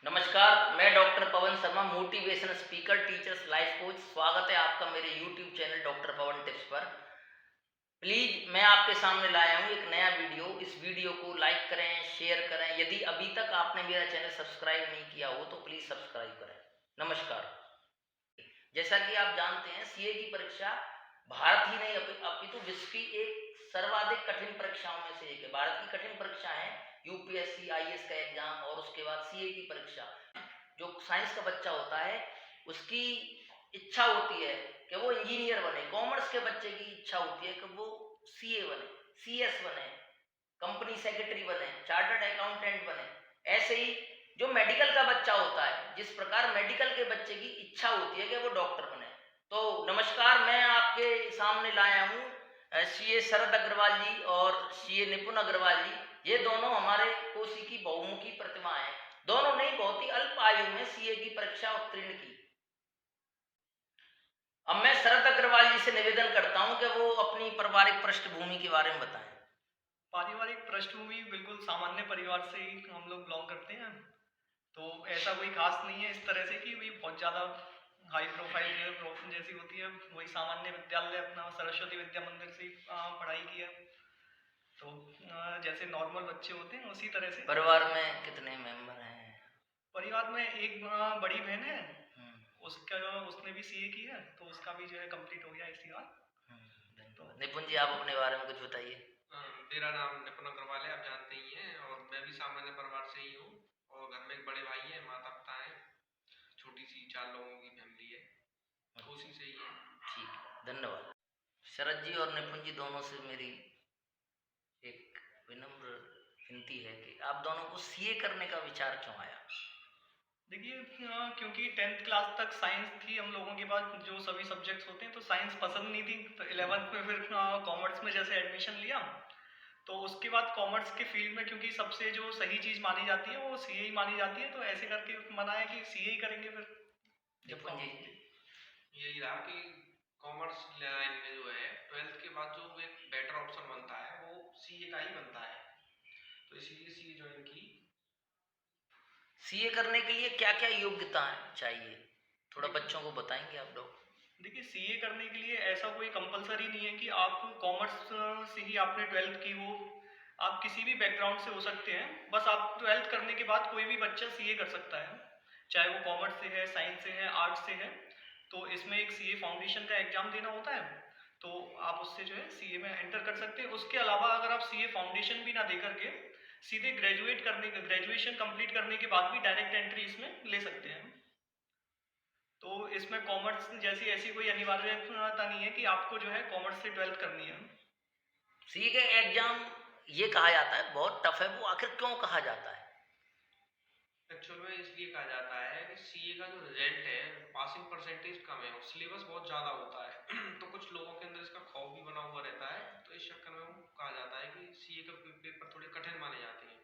नमस्कार, मैं doctor Pavan Sharma, motivational speaker, teachers, life coach. स्वागत है आपका मेरे YouTube channel doctor Pavan tips पर। प्लीज़ मैं आपके सामने लाया हूँ एक नया वीडियो। इस वीडियो को लाइक करें, शेयर करें। यदि अभी तक आपने मेरा चैनल सब्सक्राइब नहीं किया हो तो प्लीज़ सब्सक्राइब करें। नमस्कार। जैसा कि आप जानते हैं, सीए की परीक्षा भारत ही नहीं अपितु विश्व की एक सर्वाधिक कठिन परीक्षाओं में से एक है। भारत की कठिन परीक्षा है यूपीएससी, आईएएस का एग्जाम और उसके बाद सीए की परीक्षा। जो साइंस का बच्चा होता है उसकी इच्छा होती है कि वो इंजीनियर बने। कॉमर्स के बच्चे की इच्छा होती है कि वो सीए बने, सीएस बने, कंपनी सेक्रेटरी बने, चार्टर्ड अकाउंटेंट बने। ऐसे ही जो मेडिकल का बच्चा होता है, जिस प्रकार मेडिकल के बच्चे की इच्छा होती है कि वो डॉक्टर बने। तो नमस्कार, मैं आपके सामने लाया हूँ सीए शरद अग्रवाल जी और सीए निपुण अग्रवाल जी। ये दोनों हमारे कोसी की बहुमुखी प्रतिमा है। दोनों ने बहुत ही अल्प आयु में सीए की परीक्षा उत्तीर्ण की। अब मैं शरद अग्रवाल जी से निवेदन करता हूं कि वो अपनी पारिवारिक पृष्ठभूमि के बारे में बताएं। पारिवारिक पृष्ठभूमि बिल्कुल सामान्य परिवार से ही हम लोग बिलोंग करते हैं। तो ऐसा कोई खास नहीं है इस तरह से कि वही बहुत ज़्यादा हाई प्रोफाइल जो है प्रोफेशन जैसी होती है। वही सामान्य विद्यालय अपना सरस्वती विद्या मंदिर से ही पढ़ाई की है। तो जैसे नॉर्मल बच्चे होते हैं उसी तरह से परिवार में कितने मेंबर हैं? परिवार में एक बड़ी बहन है। हम्म, उसका उसने भी सीए की है तो उसका भी जो है कंप्लीट हो गया इसी बार। तो धन्यवाद। निपुण जी, आप अपने बारे में कुछ बताइए। मेरा नाम निपुण अग्रवाल है, आप जानते ही हैं। और मैं भी सामान्य परिवार से ही हूँ। और घर में एक बड़े भाई हैं, माता पिता हैं, छोटी सी 4 लोगों की फैमिली है, उसी से ही है। ठीक है, धन्यवाद। शरद जी और निपुण जी दोनों से मेरी एक विनम्र विनती है कि आप दोनों को सीए करने का विचार क्यों आया? देखिए क्योंकि 10th क्लास तक साइंस थी हम लोगों के पास, जो सभी सब्जेक्ट्स होते हैं, तो साइंस पसंद नहीं थी। तो 11th में फिर कॉमर्स में जैसे एडमिशन लिया, तो उसके बाद कॉमर्स के फील्ड में क्योंकि सबसे जो सही चीज़ मानी जाती है वो सीए ही मानी जाती है, तो ऐसे करके मना है कि सीए ही करेंगे फिर जब निपुण जी। यही रहा कि कॉमर्स लाइन में जो है 12th के बाद जो एक बेटर ऑप्शन बनता है वो सीए का ही बनता है, तो इसीलिए सीए ज्वाइन की। सीए करने के लिए क्या क्या योग्यता चाहिए, थोड़ा बच्चों को बताएंगे आप लोग? देखिए सीए करने के लिए ऐसा कोई कंपलसरी नहीं है कि आप कॉमर्स से ही आपने 12th की हो। आप किसी भी बैकग्राउंड से हो सकते हैं। बस आप 12th करने के बाद कोई भी बच्चा सीए कर सकता है, चाहे वो कॉमर्स से है, साइंस से है, आर्ट्स से है। तो इसमें एक सीए फाउंडेशन का एग्जाम देना होता है, तो आप उससे जो है सीए में एंटर कर सकते हैं। उसके अलावा अगर आप सीए फाउंडेशन भी ना दे करके सीधे ग्रेजुएशन कंप्लीट करने के बाद भी डायरेक्ट एंट्री इसमें ले सकते हैं। तो इसमें कॉमर्स जैसी ऐसी कोई अनिवार्यता नहीं है कि आपको जो है कॉमर्स से 12th करनी है। सीए का एग्जाम ये कहा जाता है बहुत टफ है, वो आखिर क्यों कहा जाता है? एक्चुअल में इसलिए कहा जाता है कि सीए का जो रिजल्ट है, पासिंग परसेंटेज कम है और सिलेबस बहुत ज़्यादा होता है तो कुछ लोगों के अंदर इसका खौफ भी बना हुआ रहता है। तो इस चक्कर में वो कहा जाता है कि सीए का पेपर थोड़े कठिन माने जाते हैं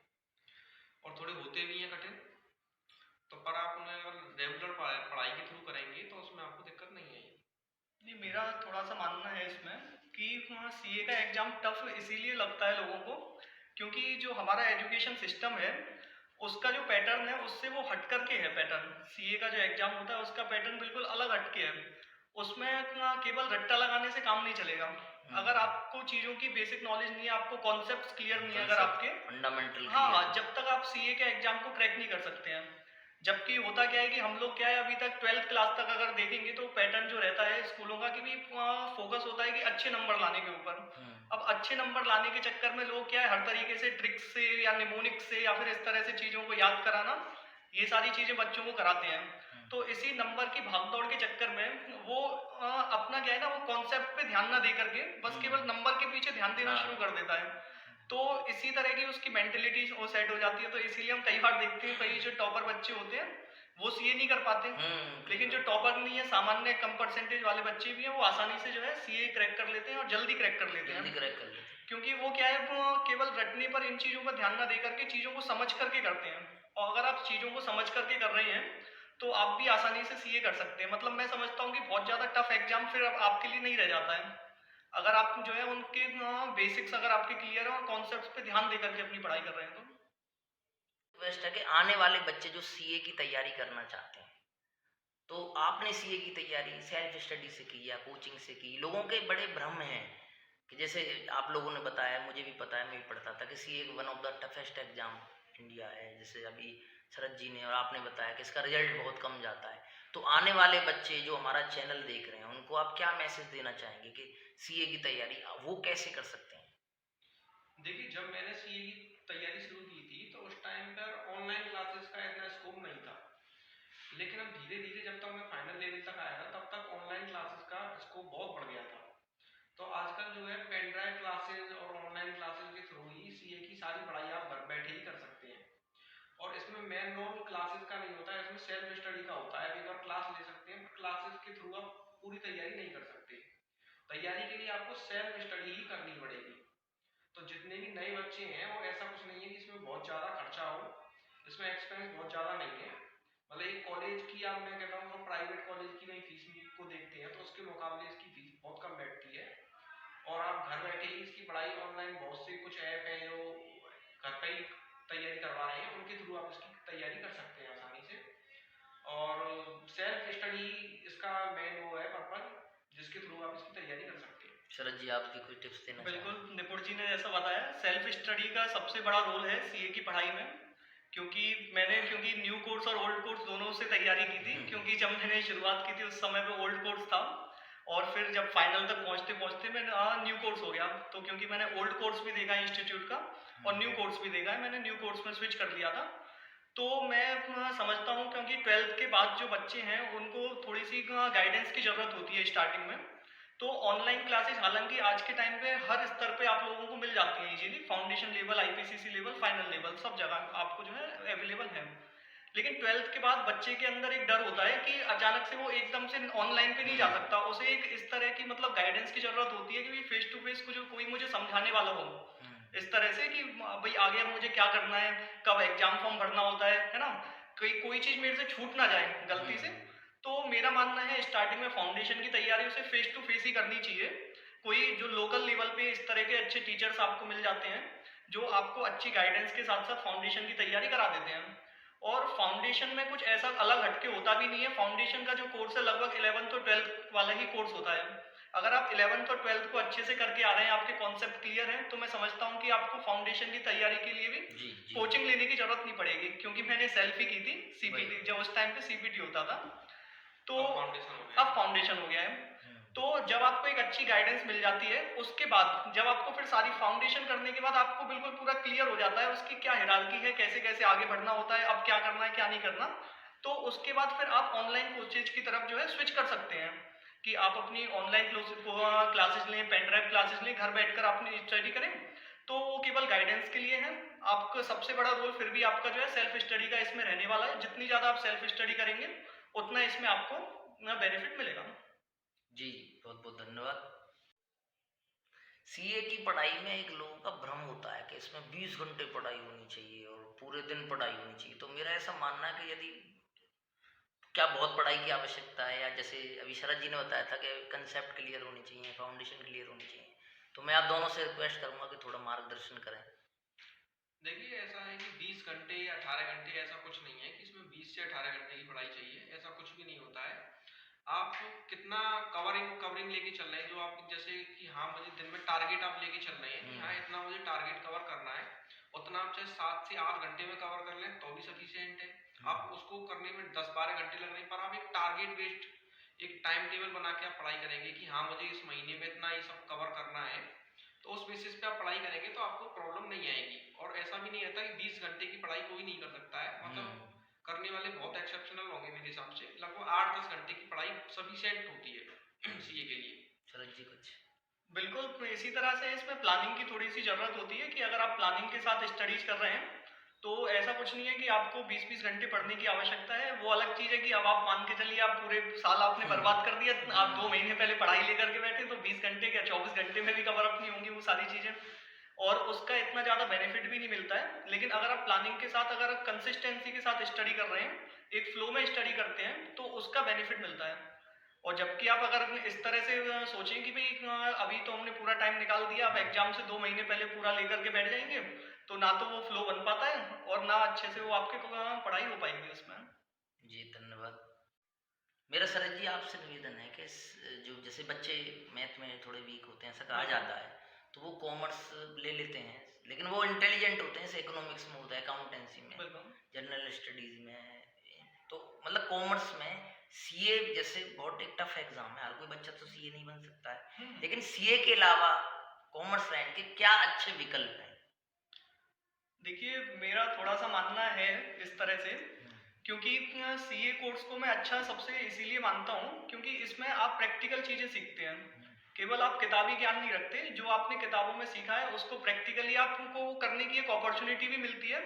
और थोड़े होते भी हैं कठिन। तो पर आप उन्हें अगर रेगुलर पढ़ाई के थ्रू करेंगे तो उसमें आपको दिक्कत नहीं आएगी। नहीं, मेरा थोड़ा सा मानना है इसमें कि सीए का एग्जाम टफ इसीलिए लगता है लोगों को क्योंकि जो हमारा एजुकेशन सिस्टम है उसका जो पैटर्न है उससे वो हट करके है। पैटर्न सीए का जो एग्जाम होता है उसका पैटर्न बिल्कुल अलग हटके है। उसमें केवल रट्टा लगाने से काम नहीं चलेगा। अगर आपको चीज़ों की बेसिक नॉलेज नहीं है, आपको कॉन्सेप्ट्स क्लियर नहीं है अगर आपके, फंडामेंटल हाँ क्लियर। हाँ, जब तक आप सीए के एग्जाम को क्रैक नहीं कर सकते हैं। जबकि होता क्या है कि हम लोग क्या है अभी तक 12th क्लास तक अगर देखेंगे तो पैटर्न जो रहता है स्कूलों का कि भी फोकस होता है कि अच्छे नंबर लाने के ऊपर। अब अच्छे नंबर लाने के चक्कर में लोग क्या है हर तरीके से ट्रिक्स से या निमोनिक से या फिर इस तरह से चीज़ों को याद कराना, ये सारी चीज़ें बच्चों को कराते हैं। तो इसी नंबर की भागदौड़ के चक्कर में वो अपना क्या है ना, वो कॉन्सेप्ट पे ध्यान ना दे करके बस केवल नंबर के पीछे ध्यान देना शुरू कर देता है। तो इसी तरह की उसकी मेंटेलिटी वो सेट हो जाती है। तो इसीलिए हम कई बार देखते हैं कई जो टॉपर बच्चे होते हैं वो सीए नहीं कर पाते, लेकिन जो टॉपर नहीं है, सामान्य कम परसेंटेज वाले बच्चे भी हैं, वो आसानी से जो है सीए क्रैक कर लेते हैं और जल्दी क्रैक कर लेते हैं। क्योंकि वो क्या है, वो केवल रटने पर इन चीज़ों पर ध्यान ना दे करके चीज़ों को समझ करके करते हैं। और अगर आप चीज़ों को समझ करके कर रहे हैं तो आप भी आसानी से सीए कर सकते हैं। मतलब मैं समझता हूँ कि बहुत ज़्यादा टफ एग्जाम फिर अब आपके लिए नहीं रह जाता है अगर आप जो है उनके बेसिक्स अगर आपके क्लियर है और कॉन्सेप्ट्स पे ध्यान दे करके अपनी पढ़ाई कर रहे हैं तो। रिक्वेस्ट है कि आने वाले बच्चे जो सीए की तैयारी करना चाहते हैं, तो आपने सीए की तैयारी सेल्फ स्टडी से की या कोचिंग से की? लोगों के बड़े भ्रम हैं कि जैसे आप लोगों ने बताया, मुझे भी पता है, मैं भी पढ़ता था कि CA one of the toughest exam India है। जैसे अभी शरद जी ने और आपने बताया कि इसका रिजल्ट बहुत कम जाता है। तो आने वाले बच्चे जो हमारा चैनल देख रहे हैं, उनको आप क्या मैसेज देना चाहेंगे कि सीए की तैयारी वो कैसे कर सकते हैं? देखिए, जब मैंने सीए की तैयारी शुरू की थी तो उस टाइम पर ऑनलाइन क्लासेस का इतना स्कोप नहीं था, लेकिन अब धीरे धीरे जब तक मैं फाइनल लेवल तक आया था तब तक ऑनलाइन क्लासेस का स्कोप बहुत बढ़ गया था। तो आजकल जो है पेन ड्राइव क्लासेस और ऑनलाइन क्लासेस के थ्रू ही सीए की सारी पढ़ाई आप घर बैठे ही कर सकते हैं। और इसमें मेन रोल क्लासेस का नहीं होता है, इसमें सेल्फ स्टडी का होता है। एक बार क्लास ले सकते हैं, पर क्लासेस के थ्रू आप पूरी तैयारी नहीं कर सकते। तैयारी के लिए आपको सेल्फ स्टडी ही करनी पड़ेगी। तो जितने भी नए बच्चे हैं, वो ऐसा कुछ नहीं है कि इसमें बहुत ज़्यादा खर्चा हो, इसमें एक्सपेंस बहुत ज़्यादा नहीं है। मतलब एक कॉलेज की, आप मैं कहता हूँ, प्राइवेट कॉलेज की नहीं फीस को देखते हैं तो उसके मुकाबले इसकी फीस बहुत कम बैठती है। और आप घर बैठे ही इसकी पढ़ाई ऑनलाइन, बहुत से कुछ ऐप हैं जो घर पे ही तैयारी करवा रहे हैं, उनके थ्रू आप इसकी तैयारी कर सकते हैं आसानी से। और सेल्फ स्टडी इसका मेन वो है पर्पज, जिसके थ्रू आप इसकी तैयारी कर सकते हैं। शरद जी, आप भी कोई टिप्स देना बिल्कुल, चाहेंगे? निपुण जी ने जैसा बताया, सेल्फ स्टडी का सबसे बड़ा रोल है सीए की पढ़ाई में। क्योंकि न्यू कोर्स और ओल्ड कोर्स दोनों से तैयारी की थी। क्योंकि जब मैंने शुरुआत की थी उस समय पे ओल्ड कोर्स था, और फिर जब फाइनल तक पहुंचते पहुंचते मैं न्यू कोर्स हो गया। तो क्योंकि मैंने ओल्ड कोर्स भी देखा इंस्टीट्यूट का और न्यू कोर्स भी देखा है, मैंने न्यू कोर्स में स्विच कर लिया था। तो मैं समझता हूँ, क्योंकि 12th के बाद जो बच्चे हैं उनको थोड़ी सी गाइडेंस की ज़रूरत होती है स्टार्टिंग में। तो ऑनलाइन क्लासेस हालांकि आज के टाइम पे हर स्तर पे आप लोगों को मिल जाती हैं easily, foundation level, IPCC level, final level, सब जगह आपको जो है अवेलेबल है। लेकिन 12th के बाद बच्चे के अंदर एक डर होता है कि अचानक से वो एकदम से ऑनलाइन पे नहीं जा सकता। उसे एक इस तरह की मतलब गाइडेंस की जरूरत होती है कि फेस टू फेस कोई मुझे समझाने वाला हो, इस तरह से कि भाई आगे अब मुझे क्या करना है, कब एग्जाम फॉर्म भरना होता है ना, कोई चीज मेरे से छूट ना जाए गलती से। तो मेरा मानना है स्टार्टिंग में फाउंडेशन की तैयारी उसे फेस टू फेस ही करनी चाहिए। कोई जो लोकल लेवल पे इस तरह के अच्छे टीचर्स आपको मिल जाते हैं जो आपको अच्छी गाइडेंस के साथ साथ फाउंडेशन की तैयारी करा देते हैं। और फाउंडेशन में कुछ ऐसा अलग हटके होता भी नहीं है। फाउंडेशन का जो कोर्स है लगभग 11th और 12th वाला ही कोर्स होता है। अगर आप 11th और 12th को अच्छे से करके आ रहे हैं, आपके कॉन्सेप्ट क्लियर हैं, तो मैं समझता हूँ कि आपको फाउंडेशन की तैयारी के लिए भी कोचिंग लेने की जरूरत नहीं पड़ेगी। क्योंकि मैंने सेल्फ ही की थी सीपीटी, जब उस टाइम पे सीपीटी होता था, तो अब फाउंडेशन हो गया है। तो जब आपको एक अच्छी गाइडेंस मिल जाती है, उसके बाद जब आपको फिर सारी फाउंडेशन करने के बाद आपको बिल्कुल पूरा क्लियर हो जाता है उसकी क्या हिरार्की है, कैसे कैसे आगे बढ़ना होता है, अब क्या करना है क्या नहीं करना। तो उसके बाद फिर आप ऑनलाइन कोर्सेज की तरफ जो है स्विच कर सकते हैं कि आप अपनी ऑनलाइन क्लासेस लें, पेन ड्राइव क्लासेस लें, घर बैठकर अपनी स्टडी करें। तो वो केवल गाइडेंस के लिए है। आपका सबसे बड़ा रोल फिर भी आपका जो है सेल्फ स्टडी का इसमें रहने वाला है। जितनी ज़्यादा आप सेल्फ स्टडी करेंगे उतना इसमें आपको बेनिफिट मिलेगा। जी, बहुत बहुत धन्यवाद। सीए की पढ़ाई में एक लोगों का भ्रम होता है कि इसमें 20 घंटे पढ़ाई होनी चाहिए और पूरे दिन पढ़ाई होनी चाहिए। तो मेरा ऐसा मानना है कि यदि क्या बहुत पढ़ाई की आवश्यकता है, या जैसे अभी शरद जी ने बताया था कि कंसेप्ट क्लियर होनी चाहिए, फाउंडेशन क्लियर होनी चाहिए, तो मैं आप दोनों से रिक्वेस्ट करूंगा कि थोड़ा मार्गदर्शन करें। देखिए, ऐसा है कि 20 घंटे या 18 घंटे ऐसा कुछ नहीं है कि इसमें 20 से 18 घंटे की पढ़ाई चाहिए, ऐसा कुछ भी नहीं होता है। आप कितना कवरिंग लेके चल रहे हैं, जो आप जैसे कि हाँ मुझे दिन में टारगेट आप लेके चल रहे हैं कि हाँ इतना मुझे टारगेट कवर करना है, उतना आप चाहे 7 से 8 घंटे में कवर कर लें तो भी सफिशिएंट है। आप उसको करने में 10-12 घंटे लग रहे हैं, पर आप एक टारगेट बेस्ड एक टाइम टेबल बना के आप पढ़ाई करेंगे कि हाँ मुझे इस महीने में इतना ही सब कवर करना है, तो उस बेसिस पे आप पढ़ाई करेंगे तो आपको प्रॉब्लम नहीं आएगी। और ऐसा भी नहीं रहता कि 20 घंटे की पढ़ाई कोई नहीं कर सकता है, मतलब करने वाले बहुत एक्सेप्शनल होंगे मेरे हिसाब से। लगभग 8-10 घंटे की पढ़ाई सफिशिएंट होती है सीए के लिए। शरद जी कुछ? बिल्कुल, तो इसी तरह से इसमें प्लानिंग की थोड़ी सी ज़रूरत होती है कि अगर आप प्लानिंग के साथ स्टडीज कर रहे हैं तो ऐसा कुछ नहीं है कि आपको 20-20 घंटे पढ़ने की आवश्यकता है। वो अलग चीज़ है कि अब आप मान के चलिए आप पूरे साल आपने बर्बाद कर दिया, आप 2 महीने पहले पढ़ाई लेकर के बैठे, तो 20 घंटे क्या 24 घंटे में भी कवर अप नहीं होंगी वो सारी चीज़ें, और उसका इतना ज़्यादा बेनिफिट भी नहीं मिलता है। लेकिन अगर आप प्लानिंग के साथ, अगर कंसिस्टेंसी के साथ स्टडी कर रहे हैं, एक फ्लो में स्टडी करते हैं, तो उसका बेनिफिट मिलता है। और जबकि आप अगर इस तरह से सोचें कि भाई अभी तो हमने पूरा टाइम निकाल दिया, अब एग्जाम से 2 महीने पहले पूरा लेकर के बैठ जाएंगे, तो ना तो वो फ्लो बन पाता है और ना अच्छे से वो आपके पढ़ाई हो पाएगी उसमें। जी धन्यवाद। मेरा शरद जी आपसे निवेदन है कि जो जैसे बच्चे मैथ में थोड़े वीक होते हैं ऐसा कहा जाता है, तो वो कॉमर्स ले लेते हैं, लेकिन वो इंटेलिजेंट होते हैं, जैसे इकोनॉमिक्स में होता है, अकाउंटेंसी में, बिल्कुल। जनरल स्टडीज में, तो मतलब कॉमर्स में सीए जैसे बहुत एक टफ एग्जाम है, हर कोई बच्चा तो सीए नहीं बन सकता है, लेकिन सीए के अलावा कॉमर्स लाइन के क्या अच्छे विकल्प हैं? देखिए, मेरा थोड़ा सा मानना है इस तरह से, क्योंकि सीए कोर्स को मैं अच्छा सबसे इसीलिए मानता हूँ क्योंकि इसमें आप प्रैक्टिकल चीज़ें सीखते हैं। केवल आप किताबी ज्ञान नहीं रखते, जो आपने किताबों में सीखा है उसको प्रैक्टिकली आपको करने की एक अपॉर्चुनिटी भी मिलती है।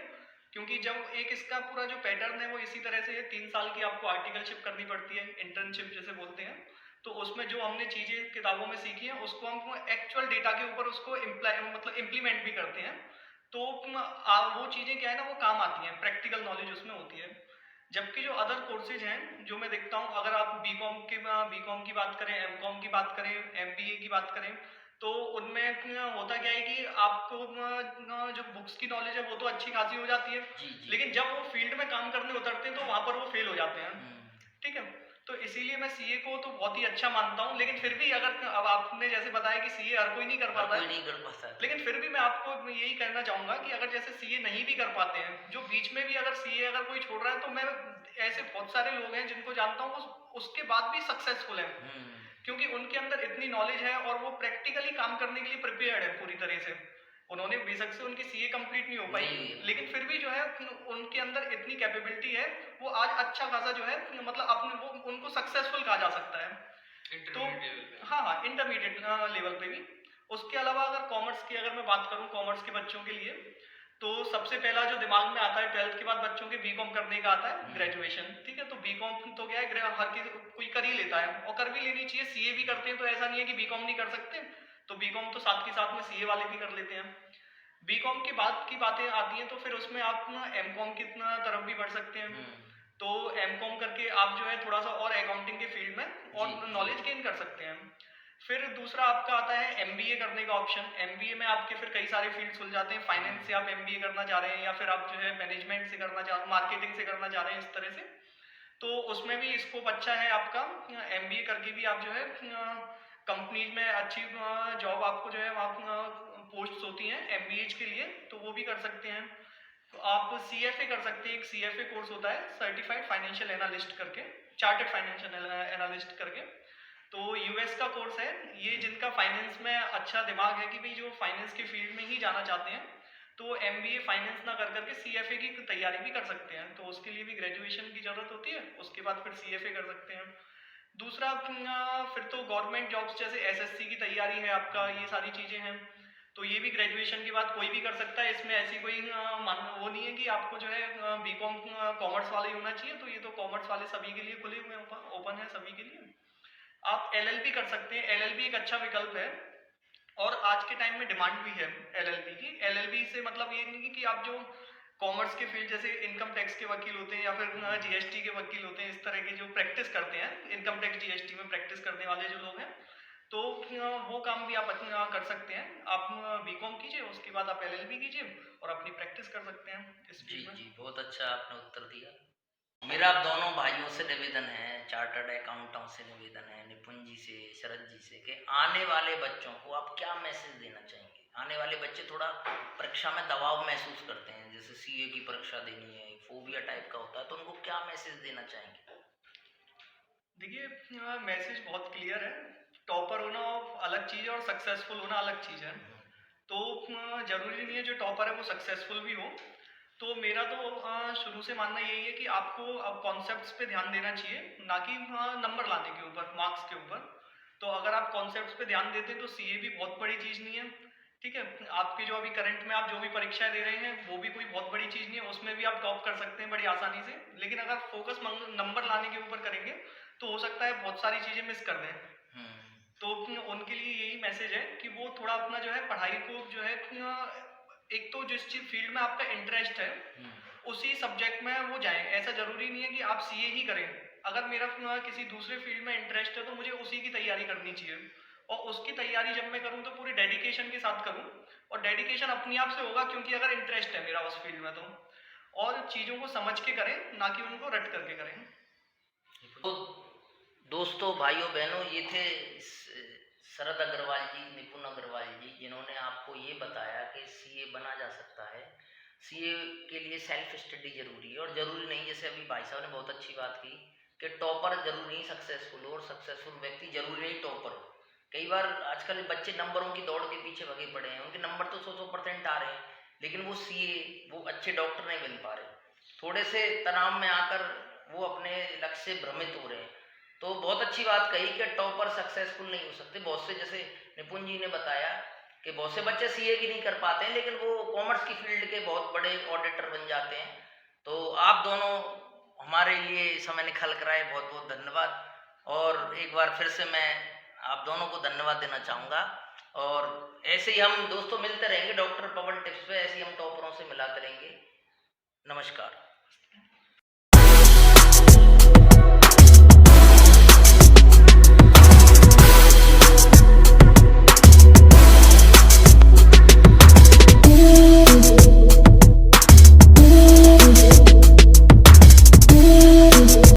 क्योंकि जब एक इसका पूरा जो पैटर्न है वो इसी तरह से है, 3 साल की आपको आर्टिकलशिप करनी पड़ती है, इंटर्नशिप जिसे बोलते हैं। तो उसमें जो हमने चीज़ें किताबों में सीखी हैं उसको हम एक्चुअल डेटा के ऊपर उसको इम्प्लीमेंट भी करते हैं। तो वो चीज़ें क्या है ना, वो काम आती हैं, प्रैक्टिकल नॉलेज उसमें होती है। जबकि जो अदर कोर्सेज हैं जो मैं देखता हूँ, अगर आप बीकॉम की बात करें, एमकॉम की बात करें, एमबीए की बात करें, तो उनमें होता क्या है कि आपको जो बुक्स की नॉलेज है वो तो अच्छी खासी हो जाती है, जी जी। लेकिन जब वो फील्ड में काम करने उतरते हैं तो वहाँ पर वो फेल हो जाते हैं। ठीक है, तो इसीलिए मैं सीए को तो बहुत ही अच्छा मानता हूँ, लेकिन फिर भी अगर अब आपने जैसे बताया कि सीए हर कोई नहीं कर हर पाता कोई है, नहीं कर पाता है। लेकिन फिर भी मैं आपको यही कहना चाहूंगा कि अगर जैसे सीए नहीं भी कर पाते हैं, जो बीच में भी अगर सीए अगर कोई छोड़ रहा है, तो मैं ऐसे बहुत सारे लोग हैं जिनको जानता हूँ उसके बाद भी सक्सेसफुल हैं, क्योंकि उनके अंदर इतनी नॉलेज है और वो प्रैक्टिकली काम करने के लिए प्रिपेयर्ड है पूरी तरह से। उन्होंने बेशक से उनकी सीए कंप्लीट नहीं हो पाई, नहीं है। लेकिन फिर भी जो है उनके अंदर इतनी कैपेबिलिटी है, वो आज अच्छा खासा जो है मतलब अपने वो उनको सक्सेसफुल कहा जा सकता है। तो इंटरमीडिएट लेवल पे। हाँ, इंटरमीडिएट लेवल पे भी। उसके अलावा अगर कॉमर्स की अगर मैं बात करूँ, कॉमर्स के बच्चों के लिए, तो सबसे पहला जो दिमाग में आता है 12th के बाद बच्चों के बीकॉम करने का आता है ग्रेजुएशन। ठीक है, तो बीकॉम तो क्या है, हर किसी कोई कर ही लेता है और कर भी लेनी चाहिए। सीए भी करते हैं तो ऐसा नहीं है कि बीकॉम नहीं कर सकते, तो बीकॉम तो साथ के साथ में सीए वाले भी कर लेते हैं। बीकॉम के बाद की बातें आती हैं तो फिर उसमें आप ना एमकॉम की तरफ भी बढ़ सकते हैं। तो एमकॉम करके आप जो है थोड़ा सा और अकाउंटिंग के फील्ड में और जी, नॉलेज गेन कर सकते हैं। फिर दूसरा आपका आता है एमबीए करने का ऑप्शन। एमबीए में आपके फिर कई सारे फील्ड खुल जाते हैं। फाइनेंस से आप एमबीए करना चाह रहे हैं, या फिर आप जो है मैनेजमेंट से करना चाह मार्केटिंग से करना चाह रहे हैं, इस तरह से, तो उसमें भी स्कोप अच्छा है आपका। एमबीए करके भी आप जो है कंपनीज में अच्छी जॉब आपको जो है वहाँ पोस्ट्स होती हैं एमबीए के लिए, तो वो भी कर सकते हैं। तो आप सीएफए कर सकते हैं, एक सीएफए कोर्स होता है, सर्टिफाइड फाइनेंशियल एनालिस्ट करके, चार्टर्ड फाइनेंशियल एनालिस्ट करके। तो यूएस का कोर्स है ये, जिनका फाइनेंस में अच्छा दिमाग है कि भाई जो फाइनेंस के फील्ड में ही जाना चाहते हैं, तो एमबीए फाइनेंस ना कर करके सीएफए की तैयारी भी कर सकते हैं। तो उसके लिए भी ग्रेजुएशन की जरूरत होती है, उसके बाद फिर सीएफए कर सकते हैं। दूसरा फिर तो गवर्नमेंट जॉब्स जैसे एसएससी की तैयारी है आपका, ये सारी चीज़ें हैं, तो ये भी ग्रेजुएशन के बाद कोई भी कर सकता है। इसमें ऐसी कोई वो नहीं है कि आपको जो है बीकॉम कॉमर्स वाले ही होना चाहिए, तो ये तो कॉमर्स वाले सभी के लिए खुले हुए हैं, ओपन है सभी के लिए। आप एलएलबी कर सकते हैं, एलएलबी एक अच्छा विकल्प है और आज के टाइम में डिमांड भी है एलएलबी की। एलएलबी से मतलब ये नहीं कि आप जो कॉमर्स के फील्ड जैसे इनकम टैक्स के वकील होते हैं या फिर जीएसटी के वकील होते हैं, इस तरह के जो प्रैक्टिस करते हैं इनकम टैक्स जीएसटी में प्रैक्टिस करने वाले जो लोग हैं, तो वो काम भी आप कर सकते हैं। आप बीकॉम कीजिए, उसके बाद आप एलएलबी कीजिए और अपनी प्रैक्टिस कर सकते हैं इस जी फील्ड में। जी, बहुत अच्छा आपने उत्तर दिया। मेरा आप दोनों भाइयों से निवेदन है, चार्टर्ड अकाउंटेंटों से निवेदन है, निपुण जी से, शरद जी से, कि आने वाले बच्चों को आप क्या मैसेज देना चाहेंगे? आने वाले बच्चे थोड़ा परीक्षा में दबाव महसूस करते हैं, जैसे सीए की परीक्षा देनी है, फोबिया टाइप का होता है, तो उनको क्या मैसेज देना चाहेंगे? देखिए, मैसेज बहुत क्लियर है। टॉपर होना अलग चीज़ है और सक्सेसफुल होना अलग चीज़ है। तो जरूरी नहीं है जो टॉपर है वो सक्सेसफुल भी हो। तो मेरा तो शुरू से मानना यही है कि आपको अब कॉन्सेप्ट्स पे ध्यान देना चाहिए, ना कि नंबर लाने के ऊपर, मार्क्स के ऊपर। तो अगर आप कॉन्सेप्ट्स पे ध्यान देते हैं तो सीए भी बहुत बड़ी चीज़ नहीं है। ठीक है, आपकी जो अभी करंट में आप जो भी परीक्षाएं दे रहे हैं वो भी कोई बहुत बड़ी चीज़ नहीं है, उसमें भी आप टॉप कर सकते हैं बड़ी आसानी से। लेकिन अगर फोकस नंबर लाने के ऊपर करेंगे तो हो सकता है बहुत सारी चीज़ें मिस कर दें। तो उनके लिए यही मैसेज है कि वो थोड़ा अपना जो है पढ़ाई को जो है एक तो जिस चीज फील्ड में आपका इंटरेस्ट है उसी सब्जेक्ट में वो जाएं। ऐसा जरूरी नहीं है कि आप सीए ही करें, अगर मेरा किसी दूसरे फील्ड में इंटरेस्ट है तो मुझे उसी की तैयारी करनी चाहिए, और उसकी तैयारी जब मैं करूँ तो पूरी डेडिकेशन के साथ करूँ, और डेडिकेशन अपने आप से होगा क्योंकि अगर इंटरेस्ट है मेरा उस फील्ड में तो, और चीज़ों को समझ के करें, ना कि उनको रट करके करें। तो दोस्तों, भाइयों बहनों, ये थे शरद अग्रवाल जी, निपुण अग्रवाल जी, जिन्होंने आपको ये बताया कि सीए बना जा सकता है। सीए के लिए सेल्फ स्टडी जरूरी है, और जरूरी नहीं, जैसे अभी भाई साहब ने बहुत अच्छी बात की कि टॉपर जरूरी नहीं सक्सेसफुल हो, और सक्सेसफुल व्यक्ति जरूरी नहीं टॉपर हो। कई बार आजकल बच्चे नंबरों की दौड़ के पीछे भगे पड़े हैं, उनके नंबर तो 100% आ रहे हैं, लेकिन वो सीए, वो अच्छे डॉक्टर नहीं बन पा रहे, थोड़े से तनाव में आकर वो अपने लक्ष्य से भ्रमित हो रहे हैं। तो बहुत अच्छी बात कही कि टॉपर सक्सेसफुल नहीं हो सकते। बहुत से, जैसे निपुण जी ने बताया कि बहुत से बच्चे सीए भी नहीं कर पाते हैं, लेकिन वो कॉमर्स की फील्ड के बहुत बड़े ऑडिटर बन जाते हैं। तो आप दोनों हमारे लिए समय निकाल कर आए, बहुत बहुत धन्यवाद। और एक बार फिर से मैं आप दोनों को धन्यवाद देना चाहूँगा। और ऐसे ही हम दोस्तों मिलते रहेंगे डॉक्टर पवन टिप्स पे, ऐसे ही हम टॉपरों से मिलाते रहेंगे। नमस्कार।